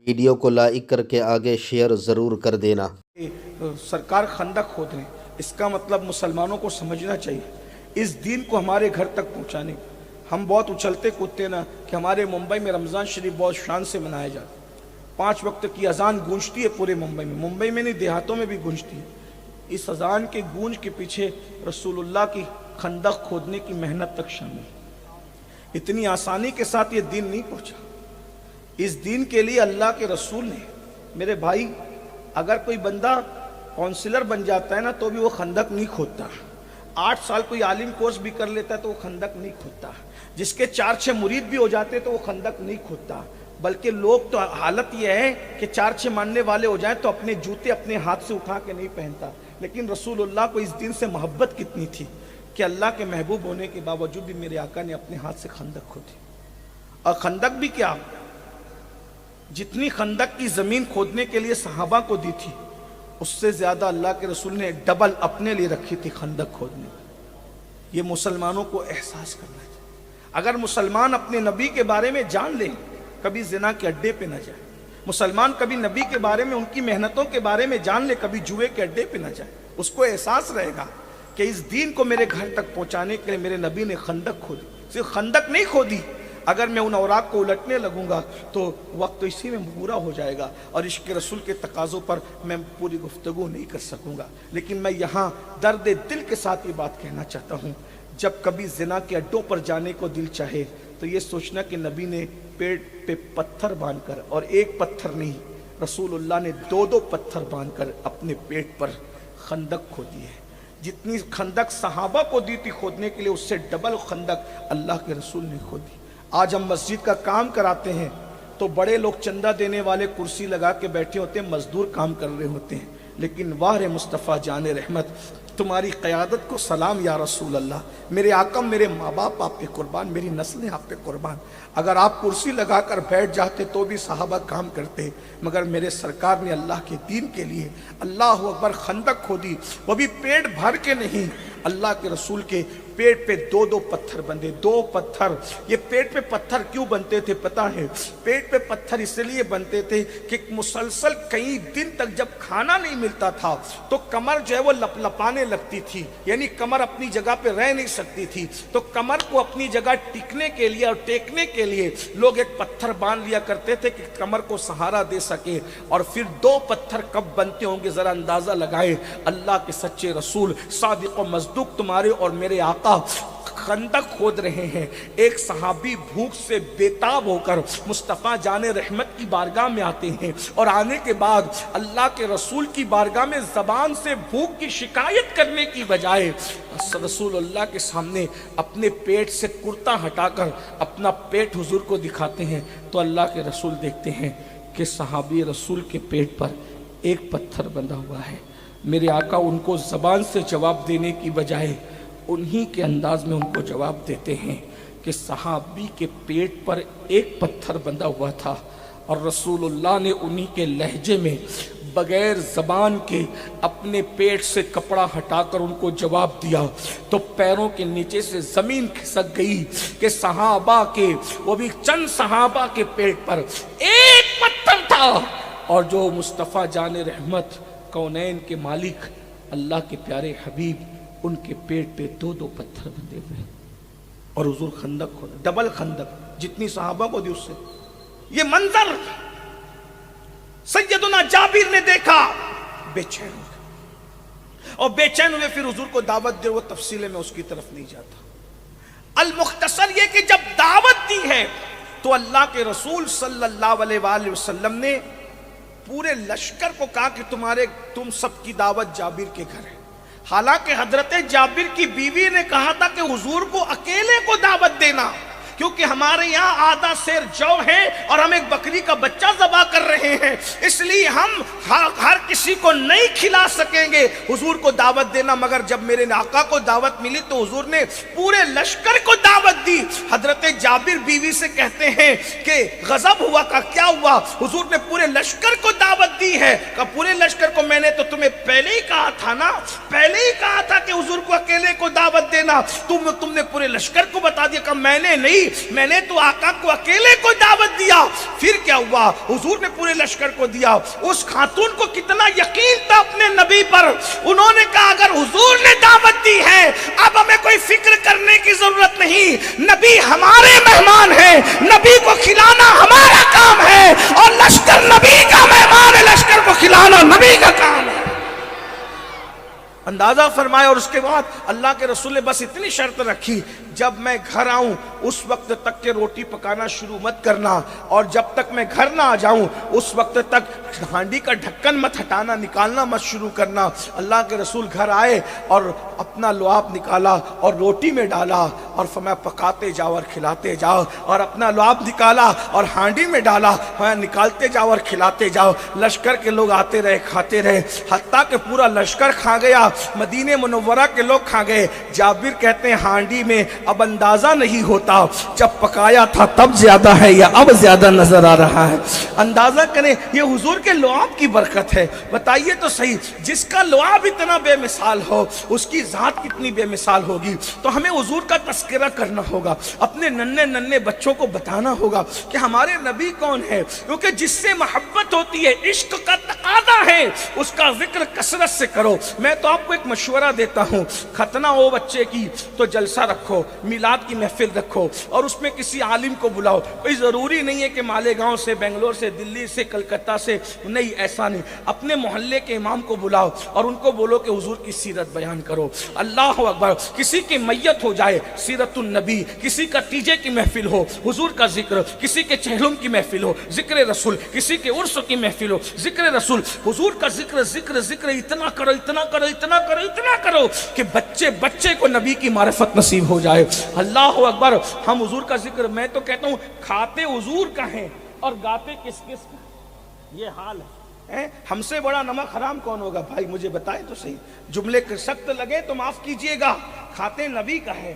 Video کو like کر کے آگے شیئر ضرور کر دینا۔ سرکار خندق کھود رہے ہیں، اس کا مطلب مسلمانوں کو سمجھنا چاہیے اس دین کو ہمارے گھر تک پہنچانے۔ ہم بہت اچھلتے کودتے نا کہ ہمارے ممبئی میں رمضان شریف بہت شان سے منایا جاتا ہے، 5 وقت کی اذان گونجتی ہے پورے ممبئی میں نہیں، دیہاتوں میں بھی گونجتی ہے۔ اس اذان کے گونج کے پیچھے رسول اللہ کی خندق کھودنے کی محنت تک شامل ہے۔ اتنی آسانی کے ساتھ یہ دین نہیں پہنچا۔ اس دین کے لیے اللہ کے رسول نے، میرے بھائی، اگر کوئی بندہ کونسلر بن جاتا ہے نا تو بھی وہ خندق نہیں کھودتا، 8 سال کوئی عالم کورس بھی کر لیتا ہے تو وہ خندق نہیں کھودتا، جس کے 4-6 مرید بھی ہو جاتے تو وہ خندق نہیں کھودتا۔ بلکہ لوگ تو حالت یہ ہے کہ 4-6 ماننے والے ہو جائیں تو اپنے جوتے اپنے ہاتھ سے اٹھا کے نہیں پہنتا۔ لیکن رسول اللہ کو اس دین سے محبت کتنی تھی کہ اللہ کے محبوب ہونے کے باوجود بھی میرے آقا نے اپنے ہاتھ سے خندق کھودی۔ اور خندق بھی کیا، جتنی خندق کی زمین کھودنے کے لیے صحابہ کو دی تھی اس سے زیادہ اللہ کے رسول نے ڈبل اپنے لیے رکھی تھی خندق کھودنے۔ یہ مسلمانوں کو احساس کرنا چاہیے۔ اگر مسلمان اپنے نبی کے بارے میں جان لیں، کبھی زنا کے اڈے پہ نہ جائے، مسلمان کبھی نبی کے بارے میں ان کی محنتوں کے بارے میں جان لے، کبھی جوئے کے اڈے پہ نہ جائے، اس کو احساس رہے گا کہ اس دین کو میرے گھر تک پہنچانے کے لیے میرے نبی نے خندق کھودی۔ صرف خندق نہیں کھودی، اگر میں ان اوراق کو الٹنے لگوں گا تو وقت تو اسی میں پورا ہو جائے گا اور عشق رسول کے تقاضوں پر میں پوری گفتگو نہیں کر سکوں گا۔ لیکن میں یہاں درد دل کے ساتھ یہ بات کہنا چاہتا ہوں، جب کبھی زنا کے اڈوں پر جانے کو دل چاہے تو یہ سوچنا کہ نبی نے پیٹ پہ پتھر باندھ کر، اور ایک پتھر نہیں، رسول اللہ نے 2 پتھر باندھ کر اپنے پیٹ پر خندق کھودی ہے۔ جتنی خندق صحابہ کو دی تھی کھودنے کے لیے، اس سے ڈبل خندق اللہ کے رسول نے کھودی۔ آج ہم مسجد کا کام کراتے ہیں تو بڑے لوگ چندہ دینے والے کرسی لگا کے بیٹھے ہوتے ہیں، مزدور کام کر رہے ہوتے ہیں، لیکن واہ مصطفیٰ جان رحمت، تمہاری قیادت کو سلام یا رسول اللہ، میرے آقا، میرے ماں باپ آپ پہ قربان، میری نسلیں آپ پہ قربان۔ اگر آپ کرسی لگا کر بیٹھ جاتے تو بھی صحابہ کام کرتے، مگر میرے سرکار نے اللہ کے دین کے لیے اللہ اکبر خندق کھودی، وہ بھی پیٹ بھر کے نہیں۔ اللہ کے رسول کے پیٹ پہ 2 پتھر بندے، 2 پتھر۔ یہ پیٹ پہ پتھر کیوں بنتے تھے پتہ ہے؟ پیٹ پہ پتھر اس لیے بنتے تھے کہ مسلسل کئی دن تک جب کھانا نہیں ملتا تھا تو کمر جو ہے وہ لپ لپانے لگتی تھی، یعنی کمر اپنی جگہ پہ رہ نہیں سکتی تھی، تو کمر کو اپنی جگہ ٹکنے کے لیے اور ٹیکنے کے لیے لوگ ایک پتھر باندھ لیا کرتے تھے کہ کمر کو سہارا دے سکے۔ اور پھر 2 پتھر کب بنتے ہوں گے ذرا اندازہ لگائیں۔ اللہ کے سچے رسول صادق و مصدوق تمہارے اور میرے آقا خندق کھود رہے ہیں، ایک صحابی بھوک سے بیتاب ہو کر مصطفیٰ جان رحمت کی بارگاہ میں آتے ہیں، اور آنے کے بعد اللہ کے رسول کی بارگاہ میں زبان سے بھوک کی شکایت کرنے کی بجائے رسول اللہ کے سامنے اپنے پیٹ سے کرتا ہٹا کر اپنا پیٹ حضور کو دکھاتے ہیں، تو اللہ کے رسول دیکھتے ہیں کہ صحابی رسول کے پیٹ پر ایک پتھر بندھا ہوا ہے۔ میرے آقا ان کو زبان سے جواب دینے کی بجائے انہی کے انداز میں ان کو جواب دیتے ہیں کہ صحابی کے پیٹ پر ایک پتھر بندھا ہوا تھا، اور رسول اللہ نے انہی کے لہجے میں بغیر زبان کے اپنے پیٹ سے کپڑا ہٹا کر ان کو جواب دیا، تو پیروں کے نیچے سے زمین کھسک گئی کہ صحابہ کے، وہ بھی چند صحابہ کے پیٹ پر ایک پتھر تھا، اور جو مصطفیٰ جان رحمت کونین کے مالک اللہ کے پیارے حبیب، ان کے پیٹ پہ 2 پتھر بندھے ہوئے، اور حضور خندق کھودا، ڈبل خندق، جتنی صحابہ کو دی اس سے۔ یہ منظر سیدنا جابر نے دیکھا، بے چین ہو گئے، اور بے چین ہوئے پھر حضور کو دعوت دے، وہ تفصیل میں اس کی طرف نہیں جاتا۔ المختصر یہ کہ جب دعوت دی ہے تو اللہ کے رسول صلی اللہ علیہ وآلہ وسلم نے پورے لشکر کو کہا کہ تم سب کی دعوت جابر کے گھر ہے۔ حالانکہ حضرت جابر کی بیوی نے کہا تھا کہ حضور کو اکیلے کو دعوت دینا، کیونکہ ہمارے یہاں آدھا سیر جو ہے اور ہم ایک بکری کا بچہ ذبح کر رہے ہیں، اس لیے ہم ہر کسی کو نہیں کھلا سکیں گے حضور کو دعوت دینا، مگر جب میرے آقا کو دعوت ملی تو حضور نے پورے لشکر کو دعوت دی۔ حضرت جابر بیوی سے کہتے ہیں کہ غضب ہوا، کا کیا ہوا؟ حضور نے پورے لشکر کو دعوت دی ہے۔ کہ پورے لشکر کو میں نے تو تمہیں پہلے ہی کہا تھا نا، پہلے ہی کہا تھا کہ حضور کو اکیلے کو دعوت دینا، تم نے پورے لشکر کو بتا دیا۔ کہ میں نے نہیں، میں نے تو آقا کو اکیلے کو دعوت دیا۔ پھر کیا ہوا؟ حضور نے پورے لشکر کو دیا۔ اس خاتون کو کتنا یقین تھا اپنے نبی پر، انہوں نے کہا اگر حضور نے دعوت دی ہے اب ہمیں کوئی فکر کرنے کی ضرورت نہیں، نبی ہمارے مہمان ہیں، نبی کو کھلانا ہمارا کام ہے، اور لشکر نبی کا مہمان ہے، لشکر کو کھلانا نبی کا کام ہے۔ اندازہ فرمایا۔ اور اس کے بعد اللہ کے رسول نے بس اتنی شرط رکھی، جب میں گھر آؤں اس وقت تک کہ روٹی پکانا شروع مت کرنا، اور جب تک میں گھر نہ آ جاؤں اس وقت تک ہانڈی کا ڈھکن مت ہٹانا، نکالنا مت شروع کرنا۔ اللہ کے رسول گھر آئے اور اپنا لعاب نکالا اور روٹی میں ڈالا اور فرمایا پکاتے جاؤ اور کھلاتے جاؤ، اور اپنا لعاب نکالا اور ہانڈی میں ڈالا، نکالتے جاؤ اور کھلاتے جاؤ۔ لشکر کے لوگ آتے رہے، کھاتے رہے، حتیٰ کہ پورا لشکر کھا گیا، مدینہ منورہ کے لوگ کھا گئے۔ جابر کہتے ہیں ہانڈی میں اب اندازہ نہیں ہوتا جب پکایا تھا تب زیادہ ہے یا اب زیادہ نظر آ رہا ہے۔ اندازہ کریں یہ حضور کے لعاب کی برکت ہے۔ بتائیے تو صحیح، جس کا لعاب اتنا بے مثال ہو اس کی ذات کتنی بے مثال ہوگی۔ تو ہمیں حضور کا تذکرہ کرنا ہوگا، اپنے ننھے بچوں کو بتانا ہوگا کہ ہمارے نبی کون ہے، کیونکہ جس سے محبت ہوتی ہے، عشق کا تقاضا ہے، اس کا ذکر کثرت سے کرو۔ میں تو آپ کو ایک مشورہ دیتا ہوں، ختنہ ہو بچے کی تو جلسہ رکھو، میلاد کی محفل رکھو، اور اس میں کسی عالم کو بلاؤ۔ کوئی ضروری نہیں ہے کہ مالیگاؤں سے، بنگلور سے، دلی سے، کلکتہ سے، نہیں، ایسا نہیں۔ اپنے محلے کے امام کو بلاؤ اور ان کو بولو کہ حضور کی سیرت بیان کرو۔ اللہ اکبر۔ کسی کی میت ہو جائے، سیرت النبی، کسی کا تیجے کی محفل ہو، حضور کا ذکر، کسی کے چہلم کی محفل ہو، ذکر رسول، کسی کے عرس کی محفل ہو، ذکر رسول، حضور کا ذکر ذکر ذکر اتنا کرو، اتنا کرو، اتنا کرو، اتنا کرو کہ بچے کو نبی کی معرفت نصیب ہو جائے۔ اللہ اکبر۔ ہم حضور کا ذکر، میں تو کہتا ہوں کھاتے حضور کا ہیں اور گاتے کس کا، یہ حال ہے۔ ہم سے بڑا نمک حرام کون ہوگا بھائی، مجھے بتائیں تو صحیح۔ جملے سخت لگے تو معاف کیجئے گا، کھاتے نبی کا ہے۔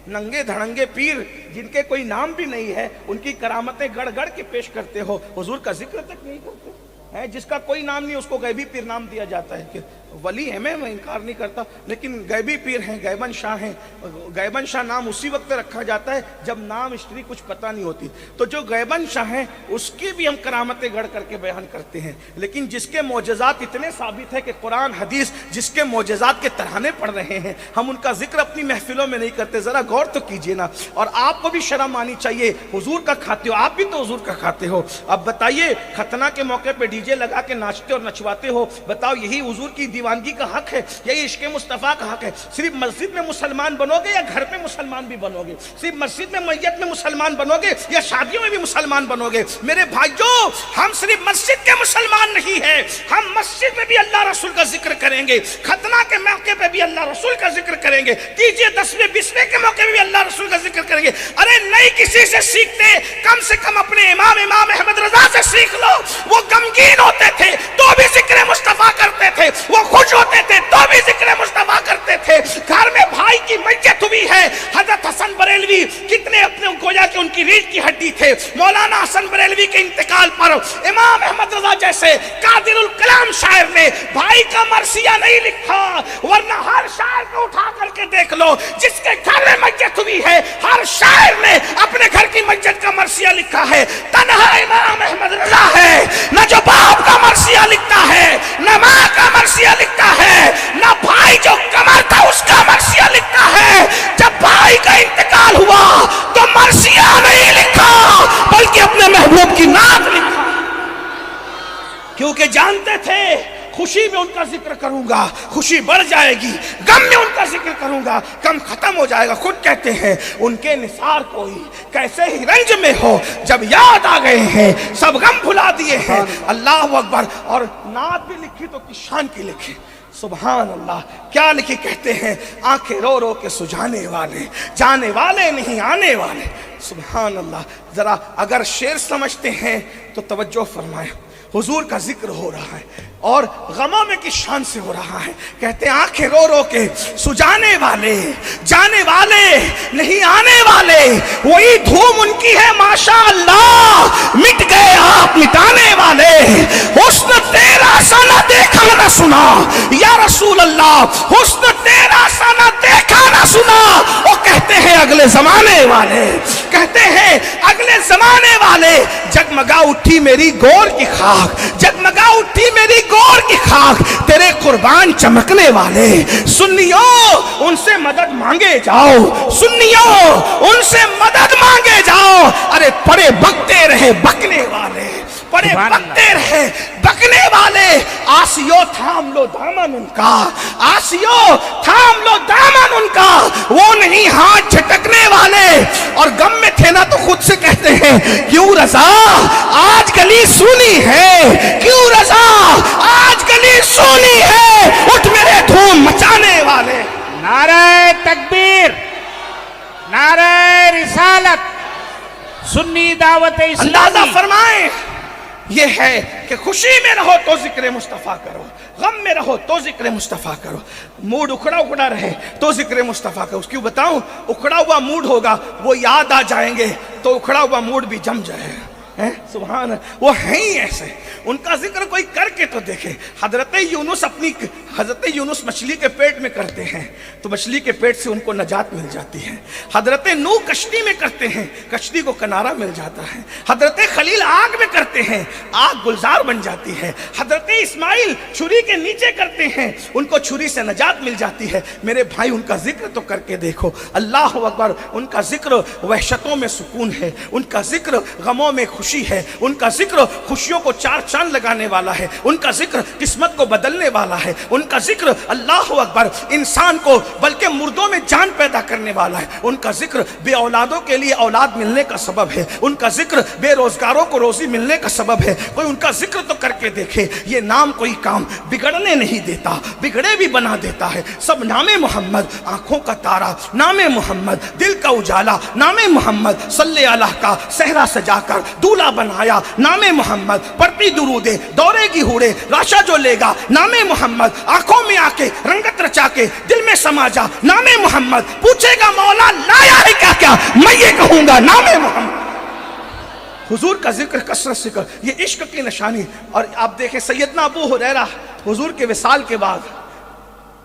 ننگے دھڑنگے پیر جن کے کوئی نام بھی نہیں ہے، ان کی کرامتیں گڑ گڑ کے پیش کرتے ہو، حضور کا ذکر تک نہیں کرتے ہیں۔ جس کا کوئی نام نہیں اس کو غیبی پیر نام دیا جاتا ہے۔ کہ ولی ہے، میں انکار نہیں کرتا، لیکن غیبی پیر ہیں، غیبن شاہ ہیں۔ غیبن شاہ نام اسی وقت رکھا جاتا ہے جب نام ہسٹری کچھ پتہ نہیں ہوتی۔ تو جو غیبن شاہ ہیں اس کی بھی ہم کرامتیں گڑھ کر کے بیان کرتے ہیں، لیکن جس کے معجزات اتنے ثابت ہے کہ قرآن حدیث جس کے معجزات کے ترانے پڑھ رہے ہیں، ہم ان کا ذکر اپنی محفلوں میں نہیں کرتے۔ ذرا غور تو کیجئے نا۔ اور آپ کو بھی شرم آنی چاہیے، حضور کا کھاتے ہو، آپ بھی تو حضور کا کھاتے ہو۔ اب بتائیے ختنہ کے موقع پہ ڈی جے لگا کے ناچتے اور نچواتے ہو، بتاؤ یہی حضور کی دیوانگی کا حق ہے؟ یہی عشق مصطفیٰ کا حق ہے؟ صرف مسجد میں مسلمان بنو گے یا گھر پہ مسلمان بھی بنو گے؟ صرف مسجد میں میت میں مسلمان بنو گے یا شادیوں میں بھی مسلمان بنو گے؟ میرے بھائیوں، ہم صرف مسجد کے مسلمان نہیں ہیں، ہم مسجد میں بھی اللہ رسول کا ذکر کریں گے، ختنہ کے موقع پہ بھی اللہ رسول کا ذکر کریں گے، تیجے 10ویں 20ویں کے موقع پہ بھی اللہ رسول کا ذکر کریں گے۔ ارے نہیں کسی سے سیکھتے، کم سے کم اپنے امام احمد رضا سے سیکھ لو۔ وہ غمگین ہوتے تھے تو بھی ذکر مصطفیٰ کرتے تھے، وہ خوش ہوتے تھے تو بھی ذکر مصطفیٰ کرتے تھے۔ گھر میں بھائی کی میت ہوئی ہے، حضرت حسن بریلوی کتنے اپنے گویا کہ ان کی ریڑھ کی ہڈی تھے، مولانا حسن بریلوی کے انتقال پر امام احمد رضا جیسے قادر الکلام شاعر نے بھائی کا مرثیہ نہیں لکھا، ورنہ ہر شاعر کو اٹھا کر کے دیکھ لو، جس کے گھر میں میت ہوئی ہے ہر شاعر نے اپنے گھر کی میت کا مرثیہ لکھا ہے۔ تنہا امام احمد رضا ہے نہ جو باپ کا مرثیہ لکھتا ہے، نہ ماں کا مرثیہ لکھتا ہے، نہ بھائی جو کمر تھا اس کا مرثیہ لکھتا ہے۔ جب بھائی کا انتقال ہوا تو مرثیہ نہیں لکھا بلکہ اپنے محبوب کی نعت لکھا، کیونکہ جانتے تھے خوشی میں ان کا ذکر کروں گا خوشی بڑھ جائے گی، غم میں ان کا ذکر کروں گا غم ختم ہو جائے گا۔ خود کہتے ہیں ان کے نثار کوئی کیسے ہی رنج میں ہو، جب یاد آ گئے ہیں سب غم بھلا دیے ہیں۔ اللہ اکبر۔ اور نعت بھی لکھی تو کس شان کی لکھی، سبحان اللہ. کیا لکھے کہتے ہیں آنکھیں رو رو کے سجانے والے، جانے والے نہیں آنے والے. سبحان اللہ. ذرا اگر شعر سمجھتے ہیں تو توجہ فرمائیں. حضور کا ذکر ہو رہا ہے اور غموں میں کس شان سے ہو رہا ہے. کہتے ہیں آنکھیں رو رو کے سجانے والے، جانے والے نہیں آنے والے، وہی دھوم ان کی ہے ماشاء اللہ، مٹ گئے آپ مٹانے والے. حسن تیرا سا نہ دیکھا نہ سنا یا رسول اللہ، حسن تیرا سا نہ دیکھا نہ سنا. وہ کہتے ہیں اگلے زمانے والے، کہتے ہیں اگلے زمانے والے. جگمگا اٹھی میری گور کی خاک، جگمگا اٹھی میری گور کی خاک، تیرے قربان چمکنے والے. سنیوں ان سے مدد مانگے جاؤ، سنیوں ان سے مدد مانگے جاؤ. ارے پڑے بکتے رہے بکنے والے، پڑے بکتے رہے بکنے والے. آسیو تھام لو دامن ان کا، آسیو تھام لو دامن ان کا، وہ نہیں ہاتھ جھٹکنے والے. اور غم میں تھے نا تو خود سے کہتے ہیں کیوں رضا آج گلی سونی ہے، کیوں رضا آج گلی سونی ہے. اٹھ میرے دھوم مچانے والے. نعرہ تکبیر، نعرہ رسالت، سنی دعوت اندازہ اسلامی. فرمائیں یہ ہے کہ خوشی میں رہو تو ذکر مصطفیٰ کرو، غم میں رہو تو ذکر مصطفیٰ کرو. موڈ اکھڑا اکھڑا رہے تو ذکر مصطفیٰ کرو. اس کیوں بتاؤں؟ اکھڑا ہوا موڈ ہوگا وہ یاد آ جائیں گے تو اکھڑا ہوا موڈ بھی جم جائے. سبحان اللہ. وہ ہیں ہی ایسے، ان کا ذکر کوئی کر کے تو دیکھے. حضرت یونس مچھلی کے پیٹ میں کرتے ہیں تو مچھلی کے پیٹ سے ان کو نجات مل جاتی ہے. حضرت نوح کشتی میں کرتے ہیں، کشتی کو کنارہ مل جاتا ہے. حضرت خلیل آگ میں کرتے ہیں، آگ گلزار بن جاتی ہے. حضرت اسماعیل چھری کے نیچے کرتے ہیں، ان کو چھری سے نجات مل جاتی ہے. میرے بھائی ان کا ذکر تو کر کے دیکھو. اللہ اکبر. ان کا ذکر وحشتوں میں سکون ہے، ان کا ذکر غموں میں خوشی ہے، ان کا ذکر خوشیوں کو چار چاند لگانے والا ہے، ان کا ذکر قسمت کو بدلنے والا ہے. ان کا ذکر اللہ اکبر انسان کو بلکہ مردوں میں جان پیدا کرنے والا ہے. ان کا ذکر بے اولادوں کے لیے اولاد ملنے کا سبب ہے. ان کا ذکر بے روزگاروں کو روزی ملنے کا سبب ہے. کوئی ان کا ذکر تو کر کے دیکھے. یہ نام کوئی کام بگڑنے نہیں دیتا، بگڑے بھی بنا دیتا ہے. سب نام محمد آنکھوں کا تارا، نام محمد دل کا اجالا، نام محمد صلی اللہ کا صحرا سجا کر دولہا بنایا. نام محمد پڑتی درودے دورے کی ہوڑے راشا جو لے گا. نام محمد آنکھوں میں آ کے رنگت رچا کے دل میں سما جا. نام محمد پوچھے گا مولا لایا ہے کیا کیا، میں یہ کہوں گا نام محمد. حضور کا ذکر کثرت سے کر، یہ عشق کی نشانی. اور آپ دیکھیں سیدنا ابو ہریرہ حضور کے وصال کے بعد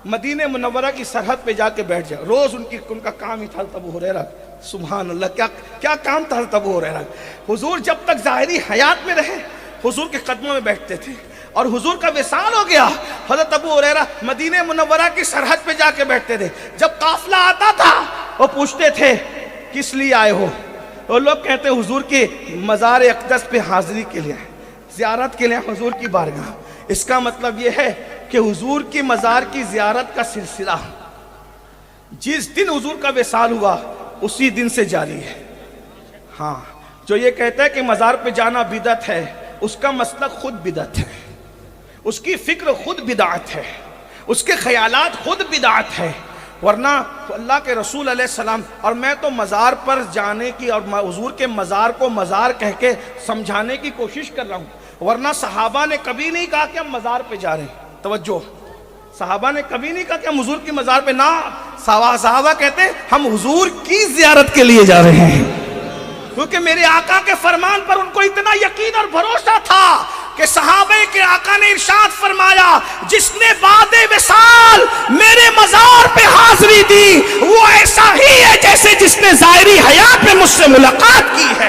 مدینہ منورہ کی سرحد پہ جا کے بیٹھ جائے. روز ان کا کام ہی تھا ابو ہریرہ. سبحان اللہ. کیا کام تھا ابو ہریرہ. حضور جب تک ظاہری حیات میں رہے حضور کے قدموں میں بیٹھتے تھے، اور حضور کا وصال ہو گیا حضرت ابو ہریرہ مدینہ منورہ کی سرحد پہ جا کے بیٹھتے تھے. جب قافلہ آتا تھا وہ پوچھتے تھے کس لیے آئے ہو؟ اور لوگ کہتے ہیں حضور کے مزار اقدس پہ حاضری کے لیے، زیارت کے لیے حضور کی بارگاہ. اس کا مطلب یہ ہے کہ حضور کی مزار کی زیارت کا سلسلہ جس دن حضور کا وصال ہوا اسی دن سے جاری ہے. ہاں، جو یہ کہتا ہے کہ مزار پہ جانا بدعت ہے، اس کا مسلک خود بدعت ہے، اس کی فکر خود بدعت ہے، اس کے خیالات خود بدعت ہے. ورنہ تو اللہ کے رسول علیہ السلام، اور میں تو مزار پر جانے کی اور حضور کے مزار کو مزار کہہ کے سمجھانے کی کوشش کر رہا ہوں. ورنہ صحابہ نے کبھی نہیں کہا کہ ہم مزار پہ جا رہے ہیں. توجہ، صحابہ نے کبھی نہیں کہا کہ ہم حضور کی مزار پہ، نہ، صحابہ کہتے ہیں ہم حضور کی زیارت کے لیے جا رہے ہیں. کیونکہ میرے آقا کے فرمان پر ان کو اتنا یقین اور بھروسہ تھا کہ صحابہ کے آقا نے ارشاد فرمایا جس نے بعد وصال میرے مزار پہ حاضری دی وہ ایسا ہی ہے جیسے جس نے ظاہری حیات میں مجھ سے ملاقات کی ہے.